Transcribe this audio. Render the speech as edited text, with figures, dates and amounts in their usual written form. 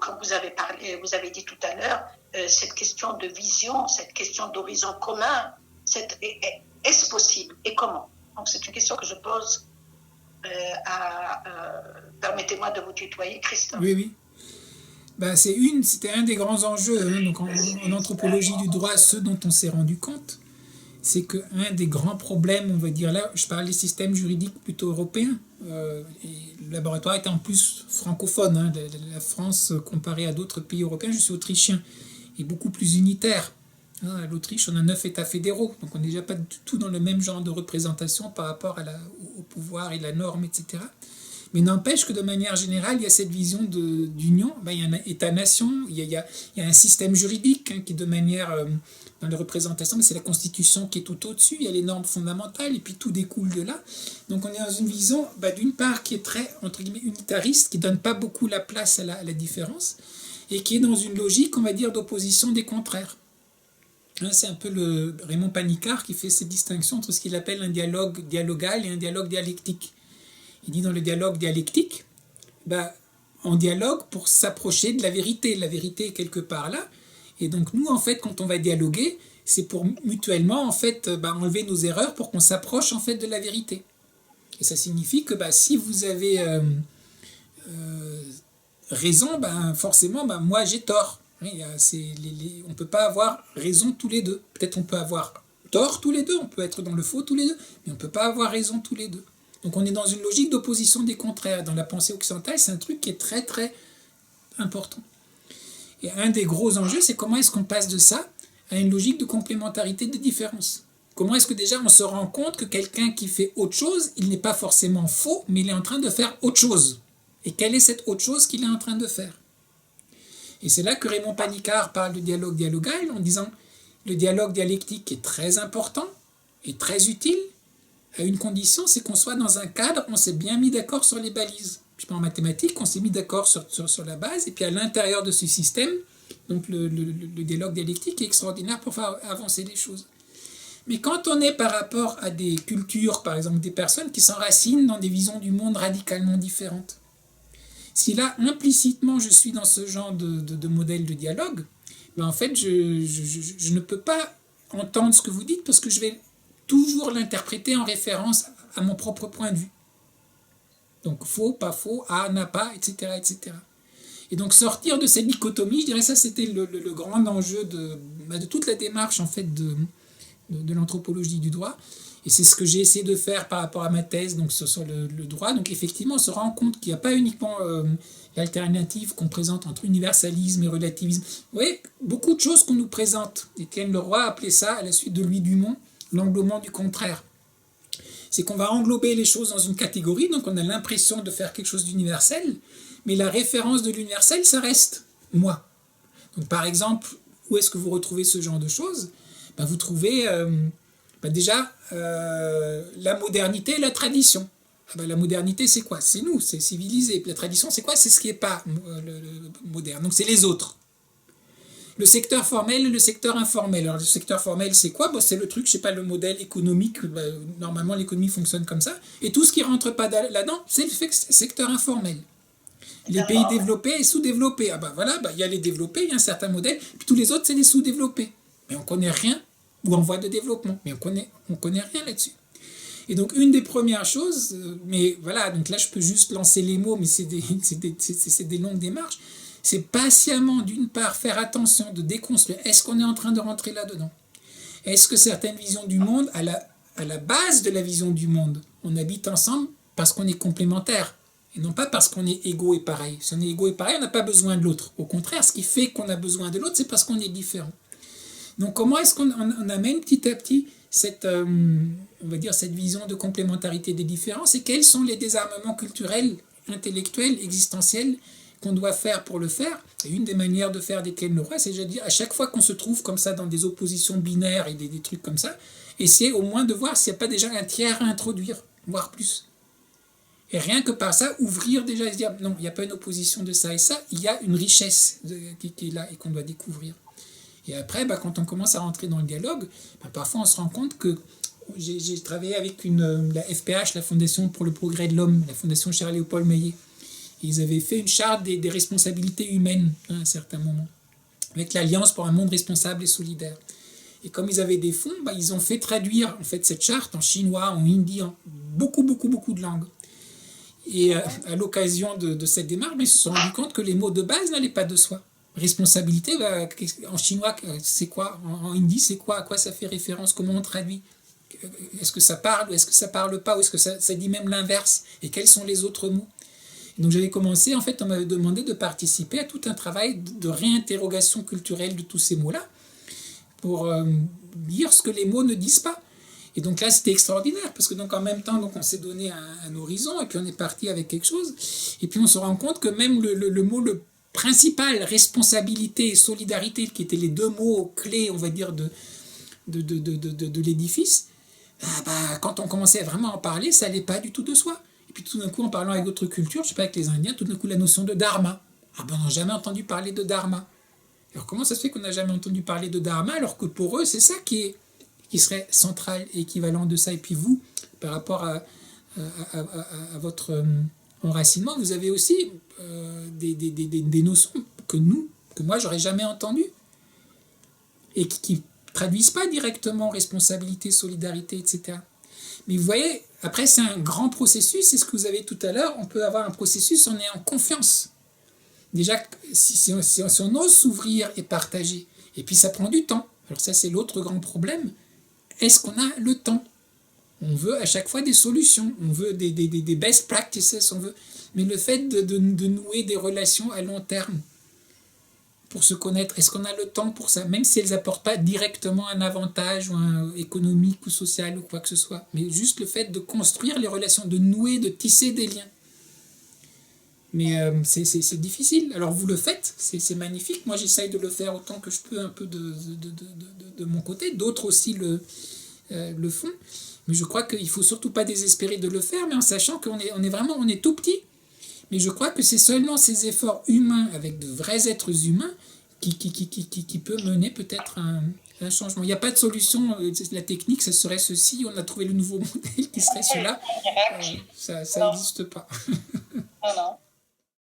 comme vous avez parlé, vous avez dit tout à l'heure, cette question de vision, cette question d'horizon commun, est-ce possible et comment? Donc c'est une question que je pose permettez-moi de vous tutoyer, Christophe. Oui, oui. Ben, c'était un des grands enjeux donc en anthropologie du droit, ce dont on s'est rendu compte, c'est qu'un des grands problèmes, on va dire là, je parle des systèmes juridiques plutôt européens, et le laboratoire était en plus francophone, la France comparée à d'autres pays européens, je suis autrichien, est beaucoup plus unitaire. L'Autriche, on a 9 États fédéraux, donc on n'est déjà pas du tout dans le même genre de représentation par rapport au pouvoir et la norme, etc. Mais n'empêche que de manière générale, il y a cette vision d'union. Il y a un État-nation, il y a un système juridique qui, de manière, dans les représentations, mais c'est la Constitution qui est tout au-dessus, il y a les normes fondamentales, et puis tout découle de là. Donc on est dans une vision, d'une part, qui est très, entre guillemets, unitariste, qui ne donne pas beaucoup la place à la différence, et qui est dans une logique, on va dire, d'opposition des contraires. C'est un peu le Raymond Panicard qui fait cette distinction entre ce qu'il appelle un dialogue dialogal et un dialogue dialectique. Il dit dans le dialogue dialectique, on dialogue pour s'approcher de la vérité. La vérité est quelque part là. Et donc nous, en fait, quand on va dialoguer, c'est pour mutuellement, en fait, enlever nos erreurs pour qu'on s'approche, en fait, de la vérité. Et ça signifie que si vous avez raison, forcément, moi, j'ai tort. On ne peut pas avoir raison tous les deux. Peut-être on peut avoir tort tous les deux, on peut être dans le faux tous les deux, mais on ne peut pas avoir raison tous les deux. Donc on est dans une logique d'opposition des contraires. Dans la pensée occidentale, c'est un truc qui est très très important. Et un des gros enjeux, c'est comment est-ce qu'on passe de ça à une logique de complémentarité des différences. Comment est-ce que déjà on se rend compte que quelqu'un qui fait autre chose, il n'est pas forcément faux, mais il est en train de faire autre chose. Et quelle est cette autre chose qu'il est en train de faire? Et c'est là que Raymond Panicard parle de dialogue dialogal en disant le dialogue dialectique est très important et très utile, à une condition, c'est qu'on soit dans un cadre, on s'est bien mis d'accord sur les balises. Puis en mathématiques, on s'est mis d'accord sur la base, et puis à l'intérieur de ce système, donc le dialogue dialectique est extraordinaire pour faire avancer les choses. Mais quand on est par rapport à des cultures, par exemple des personnes qui s'enracinent dans des visions du monde radicalement différentes, si là, implicitement, je suis dans ce genre de modèle de dialogue, en fait, je ne peux pas entendre ce que vous dites parce que je vais toujours l'interpréter en référence à mon propre point de vue. Donc faux, pas faux, n'a pas, etc., etc. Et donc sortir de cette dichotomie, je dirais ça c'était le grand enjeu de toute la démarche en fait de l'anthropologie du droit. Et c'est ce que j'ai essayé de faire par rapport à ma thèse donc sur le droit. Donc effectivement, on se rend compte qu'il n'y a pas uniquement l'alternative qu'on présente entre universalisme et relativisme. Vous voyez, beaucoup de choses qu'on nous présente. Étienne Leroy appelait ça, à la suite de Louis Dumont, l'englobement du contraire. C'est qu'on va englober les choses dans une catégorie, donc on a l'impression de faire quelque chose d'universel, mais la référence de l'universel, ça reste moi. Donc par exemple, où est-ce que vous retrouvez ce genre de choses? Vous trouvez déjà la modernité et la tradition. La modernité, c'est quoi? C'est nous, c'est civilisé. La tradition, c'est quoi? C'est ce qui n'est pas moderne. Donc c'est les autres. Le secteur formel et le secteur informel. Alors le secteur formel, c'est quoi? C'est le truc, je sais pas, le modèle économique. Normalement, l'économie fonctionne comme ça. Et tout ce qui rentre pas là-dedans, c'est le secteur informel. Les pays développés et sous-développés. Il y a les développés, il y a un certain modèle. Puis tous les autres, c'est les sous-développés. Mais on connaît rien, ou en voie de développement. Mais on connaît rien là-dessus. Et donc une des premières choses, mais voilà, donc là je peux juste lancer les mots, mais c'est des longues démarches. C'est patiemment, d'une part, faire attention de déconstruire. Est-ce qu'on est en train de rentrer là-dedans? Est-ce que certaines visions du monde, à la base de la vision du monde, on habite ensemble parce qu'on est complémentaires, et non pas parce qu'on est égaux et pareils. Si on est égaux et pareils, on n'a pas besoin de l'autre. Au contraire, ce qui fait qu'on a besoin de l'autre, c'est parce qu'on est différent. Donc comment est-ce qu'on amène petit à petit cette vision de complémentarité des différences, et quels sont les désarmements culturels, intellectuels, existentiels qu'on doit faire pour le faire? Et une des manières de faire d'Étienne Leroy, c'est de dire à chaque fois qu'on se trouve comme ça dans des oppositions binaires et des trucs comme ça, essayer au moins de voir s'il n'y a pas déjà un tiers à introduire, voire plus. Et rien que par ça, ouvrir déjà et se dire non, il n'y a pas une opposition de ça et ça, il y a une richesse qui est là et qu'on doit découvrir. Et après, quand on commence à rentrer dans le dialogue, parfois on se rend compte que j'ai travaillé avec la FPH, la Fondation pour le progrès de l'homme, la Fondation Charles-Léopold Maillet. Ils avaient fait une charte des responsabilités humaines à un certain moment, avec l'Alliance pour un monde responsable et solidaire. Et comme ils avaient des fonds, ils ont fait traduire en fait cette charte en chinois, en hindi, en beaucoup de langues. Et à l'occasion de cette démarche, ils se sont rendus compte que les mots de base n'allaient pas de soi. Responsabilité, en chinois, c'est quoi? En hindi, c'est quoi? À quoi ça fait référence? Comment on traduit? Est-ce que ça parle ou est-ce que ça parle pas? Ou est-ce que ça dit même l'inverse? Et quels sont les autres mots? Et donc j'avais commencé, en fait, on m'avait demandé de participer à tout un travail de réinterrogation culturelle de tous ces mots-là, pour dire ce que les mots ne disent pas. Et donc là, c'était extraordinaire, parce que donc en même temps, donc on s'est donné un horizon, et puis on est parti avec quelque chose, et puis on se rend compte que même le mot le principal, responsabilité et solidarité, qui étaient les deux mots clés, on va dire, de l'édifice, quand on commençait vraiment à en parler, ça n'allait pas du tout de soi. Et puis tout d'un coup, en parlant avec d'autres cultures, je sais pas, avec les Indiens, tout d'un coup, la notion de dharma. On n'a jamais entendu parler de dharma. Alors comment ça se fait qu'on n'a jamais entendu parler de dharma, alors que pour eux, c'est ça qui serait central et équivalent de ça. Et puis vous, par rapport à votre enracinement, vous avez aussi des notions que moi, j'aurais jamais entendues, et qui traduisent pas directement responsabilité, solidarité, etc. Mais vous voyez, après, c'est un grand processus, c'est ce que vous avez tout à l'heure, on peut avoir un processus en ayant confiance. Déjà, si on ose s'ouvrir et partager, et puis ça prend du temps. Alors ça, c'est l'autre grand problème. Est-ce qu'on a le temps? On veut à chaque fois des solutions, on veut des best practices, mais le fait de nouer des relations à long terme pour se connaître, est-ce qu'on a le temps pour ça? Même si elles n'apportent pas directement un avantage ou économique ou social ou quoi que ce soit, mais juste le fait de construire les relations, de nouer, de tisser des liens. Mais c'est difficile. Alors vous le faites, c'est magnifique. Moi j'essaye de le faire autant que je peux, un peu de mon côté. D'autres aussi le font. Mais je crois qu'il ne faut surtout pas désespérer de le faire, mais en sachant qu'on est tout petit. Mais je crois que c'est seulement ces efforts humains avec de vrais êtres humains qui peut mener peut-être un changement. Il n'y a pas de solution. La technique, ça serait ceci. On a trouvé le nouveau modèle qui serait celui-là. Ça n'existe pas. Non.